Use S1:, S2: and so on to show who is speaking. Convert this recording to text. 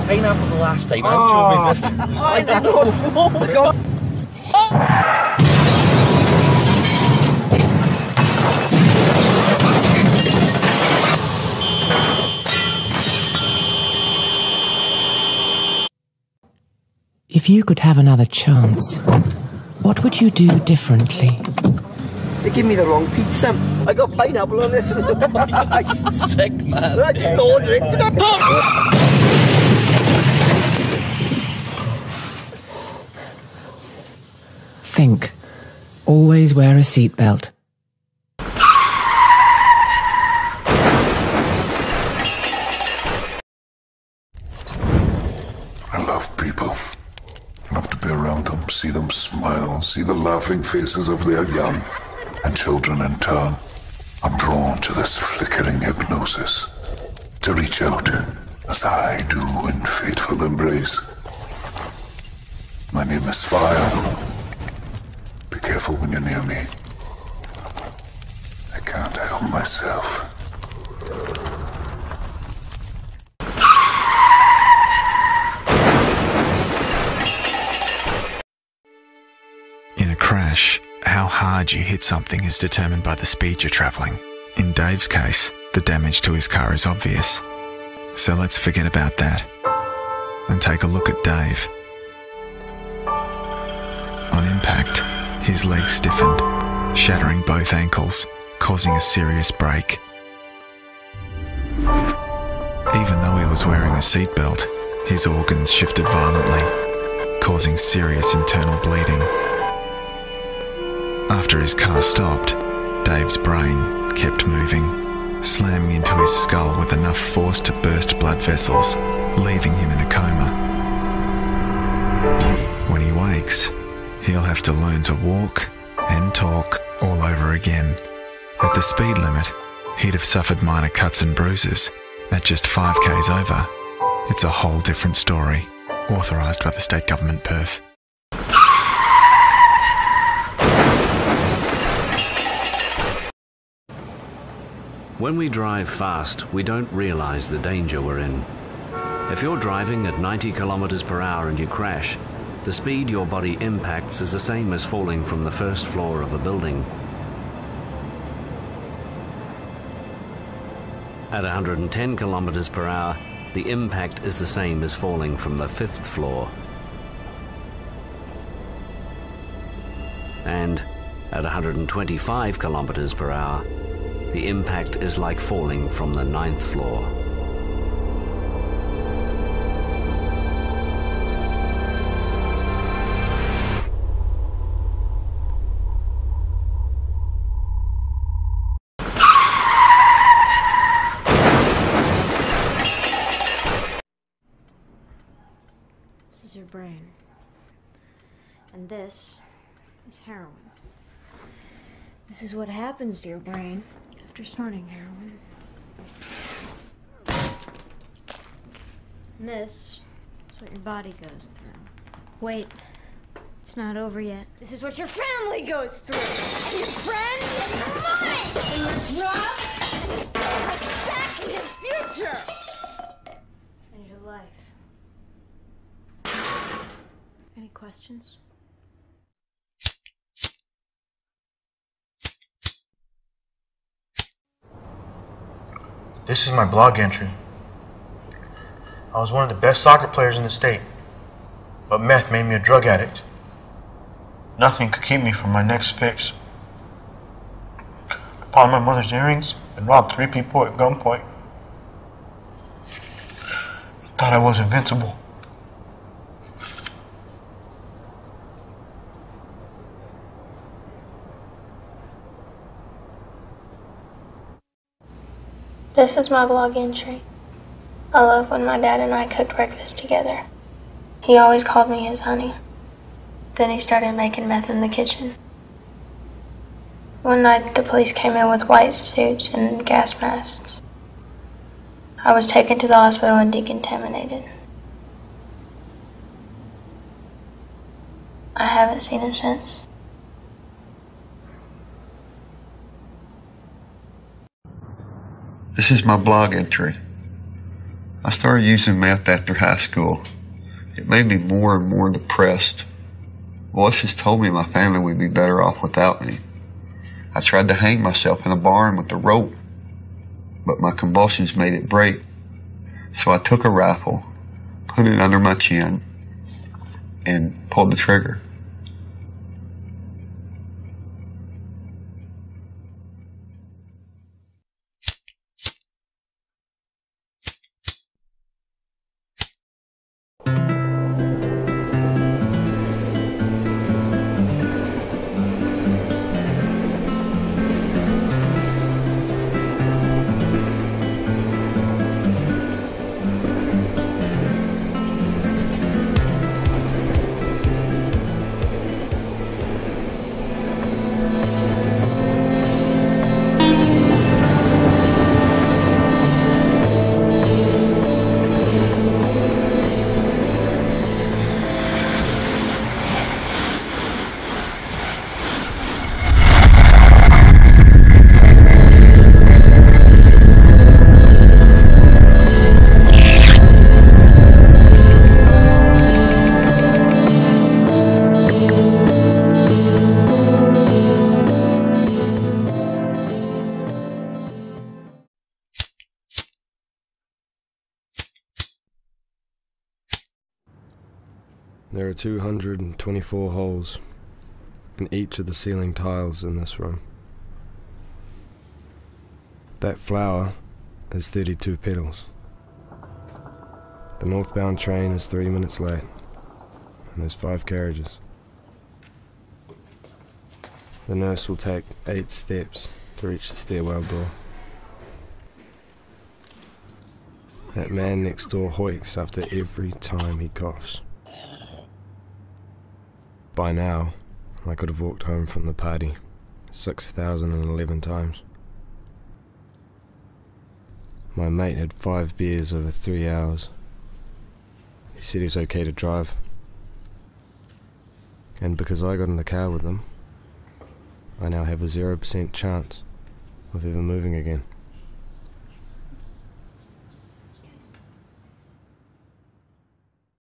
S1: Pineapple the last time, I'm sure we missed. I didn't know. Oh my god.
S2: If you could have another chance, what would you do differently?
S3: They gave me the wrong pizza. I got pineapple on this.
S1: That's sick, man.
S3: I didn't order it, did I?
S2: Think. Always wear a seatbelt.
S4: I love people. Love to be around them, see them smile, see the laughing faces of their young and children in turn. I'm drawn to this flickering hypnosis, to reach out as I do in fateful embrace. My name is Fire. Be careful when you're near me. I can't help myself.
S5: In a crash, how hard you hit something is determined by the speed you're travelling. In Dave's case, the damage to his car is obvious. So let's forget about that and take a look at Dave. On impact, his legs stiffened, shattering both ankles, causing a serious break. Even though he was wearing a seatbelt, his organs shifted violently, causing serious internal bleeding. After his car stopped, Dave's brain kept moving, slamming into his skull with enough force to burst blood vessels, leaving him in a coma. When he wakes, he'll have to learn to walk and talk all over again. At the speed limit, he'd have suffered minor cuts and bruises. At just 5 k's over, it's a whole different story. Authorised by the state government, Perth.
S6: When we drive fast, we don't realise the danger we're in. If you're driving at 90 kilometers per hour and you crash, the speed your body impacts is the same as falling from the first floor of a building. At 110 kilometers per hour, the impact is the same as falling from the 5th floor. And at 125 kilometers per hour, the impact is like falling from the 9th floor.
S7: This is your brain. And this is heroin. This is what happens to your brain after snorting heroin. And this is what your body goes through. Wait, it's not over yet. This is what your family goes through. And your friends, and your money, and your job, and your self-respect, and your future. And your life. Any questions?
S8: This is my blog entry. I was one of the best soccer players in the state, but meth made me a drug addict. Nothing could keep me from my next fix. I pawned my mother's earrings and robbed 3 people at gunpoint. I thought I was invincible.
S9: This is my blog entry. I love when my dad and I cooked breakfast together. He always called me his honey. Then he started making meth in the kitchen. One night, the police came in with white suits and gas masks. I was taken to the hospital and decontaminated. I haven't seen him since.
S10: This is my blog entry. I started using meth after high school. It made me more and more depressed. Voices told me my family would be better off without me. I tried to hang myself in a barn with a rope, but my convulsions made it break. So I took a rifle, put it under my chin, and pulled the trigger.
S11: There are 224 holes in each of the ceiling tiles in this room. That flower has 32 petals. The northbound train is 3 minutes late, and there's 5 carriages. The nurse will take 8 steps to reach the stairwell door. That man next door hoiks after every time he coughs. By now, I could have walked home from the party 6,011 times. My mate had 5 beers over 3 hours. He said he was okay to drive. And because I got in the car with them, I now have a 0% chance of ever moving again.